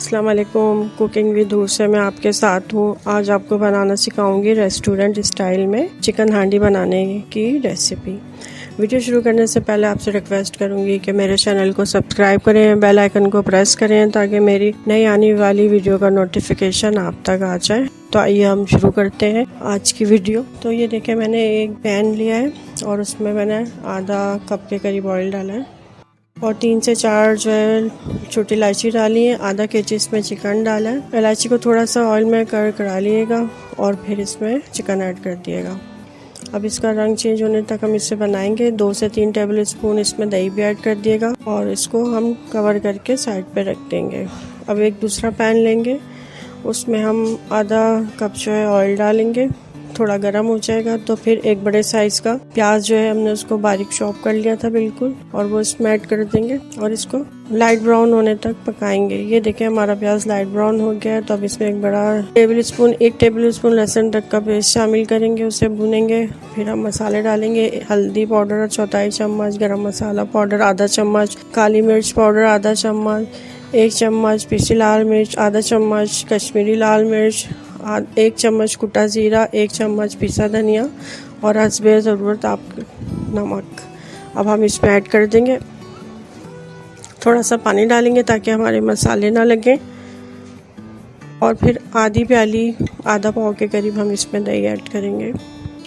अस्सलाम वालेकुम। Cooking with who से मैं आपके साथ हूँ। आज आपको बनाना सिखाऊंगी रेस्टोरेंट स्टाइल में चिकन हांडी बनाने की रेसिपी। वीडियो शुरू करने से पहले आपसे रिक्वेस्ट करूंगी कि मेरे चैनल को सब्सक्राइब करें, बेल आइकन को प्रेस करें ताकि मेरी नई आने वाली वीडियो का नोटिफिकेशन आप तक आ जाए। तो आइए हम शुरू करते हैं आज की वीडियो। तो ये देखें, मैंने एक पैन लिया है और उसमें मैंने आधा कप के करीब ऑयल डाला है और 3 से 4 जो है छोटी इलायची डाली है। आधा केजी इसमें चिकन डाला है। इलायची को थोड़ा सा ऑयल में करा लिएगा और फिर इसमें चिकन ऐड कर दिएगा। अब इसका रंग चेंज होने तक हम इसे बनाएंगे। 2 से 3 टेबल स्पून इसमें दही भी ऐड कर दिएगा और इसको हम कवर करके साइड पे रख देंगे। अब एक दूसरा पैन लेंगे, उसमें हम आधा कप जो है ऑयल डालेंगे। थोड़ा गर्म हो जाएगा तो फिर एक बड़े साइज का प्याज जो है हमने उसको बारीक चॉप कर लिया था बिल्कुल, और वो इसमें ऐड कर देंगे और इसको लाइट ब्राउन होने तक पकाएंगे। ये देखें हमारा प्याज लाइट ब्राउन हो गया है। तो अब इसमें एक टेबल स्पून लहसुन तक का पेस्ट शामिल करेंगे, उसे भूनेंगे। फिर हम मसाले डालेंगे। हल्दी पाउडर 1/4 चम्मच, गरम मसाला पाउडर आधा चम्मच, काली मिर्च पाउडर आधा चम्मच, 1 चम्मच पीसी लाल मिर्च, आधा चम्मच कश्मीरी लाल मिर्च, 1 चम्मच कुटा जीरा, 1 चम्मच पिसा धनिया और हस्बे ज़रूरत आप नमक। अब हम इसमें ऐड कर देंगे। थोड़ा सा पानी डालेंगे ताकि हमारे मसाले ना लगें और फिर आधी प्याली आधा पाव के करीब हम इसमें दही ऐड करेंगे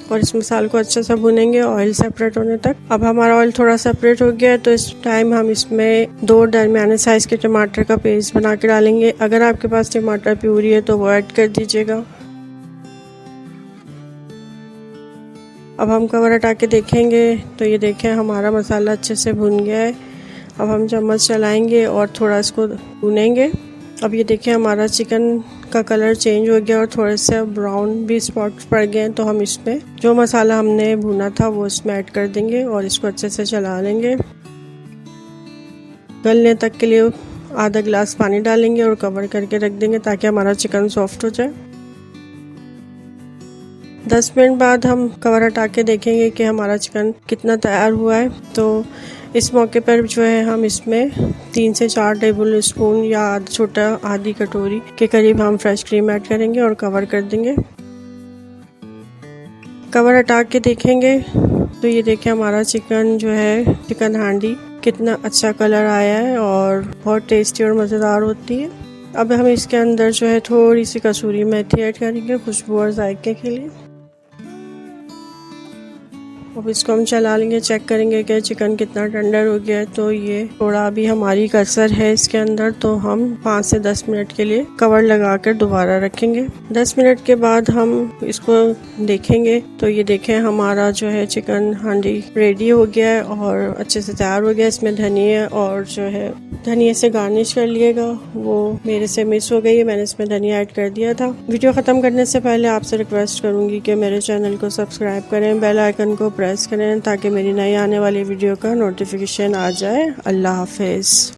और इस मसाले को अच्छे से भुनेंगे ऑयल सेपरेट होने तक। अब हमारा ऑयल थोड़ा सेपरेट हो गया है तो इस टाइम हम इसमें 2 दरमियाने साइज़ के टमाटर का पेस्ट बना के डालेंगे। अगर आपके पास टमाटर प्यूरी है तो वो ऐड कर दीजिएगा। अब हम कवर हटा के देखेंगे तो ये देखें हमारा मसाला अच्छे से भुन गया है। अब हम चम्मच चलाएंगे और थोड़ा इसको भुनेंगे। अब ये देखें हमारा चिकन का कलर चेंज हो गया और थोड़े से ब्राउन भी स्पॉट्स पड़ गए हैं। तो हम इसमें जो मसाला हमने भुना था वो इसमें ऐड कर देंगे और इसको अच्छे से चला लेंगे। गलने तक के लिए आधा गिलास पानी डालेंगे और कवर करके रख देंगे ताकि हमारा चिकन सॉफ्ट हो जाए। 10 मिनट बाद हम कवर हटा के देखेंगे कि हमारा चिकन कितना तैयार हुआ है। तो इस मौके पर जो है हम इसमें 3 से 4 टेबल स्पून या आधी कटोरी के करीब हम फ्रेश क्रीम ऐड करेंगे और कवर कर देंगे। कवर हटा के देखेंगे तो ये देखें हमारा चिकन जो है चिकन हांडी कितना अच्छा कलर आया है और बहुत टेस्टी और मज़ेदार होती है। अब हम इसके अंदर जो है थोड़ी सी कसूरी मेथी ऐड करेंगे खुशबू और जायके के लिए। अब इसको हम चला लेंगे, चेक करेंगे कि चिकन कितना टेंडर हो गया है। तो ये थोड़ा अभी हमारी कसर है इसके अंदर, तो हम 5 से 10 मिनट के लिए कवर लगाकर दोबारा रखेंगे। 10 मिनट के बाद हम इसको देखेंगे तो ये देखें हमारा जो है चिकन हांडी रेडी हो गया है और अच्छे से तैयार हो गया। इसमें धनिया और जो है धनिया से गार्निश कर लिएगा, वो मेरे से मिस हो गई है, मैंने इसमें धनिया ऐड कर दिया था। वीडियो ख़त्म करने से पहले आपसे रिक्वेस्ट करूँगी कि मेरे चैनल को सब्सक्राइब करें, बेल आइकन को प्रेस करें ताकि मेरी नई आने वाली वीडियो का नोटिफिकेशन आ जाए। अल्लाह हाफिज़।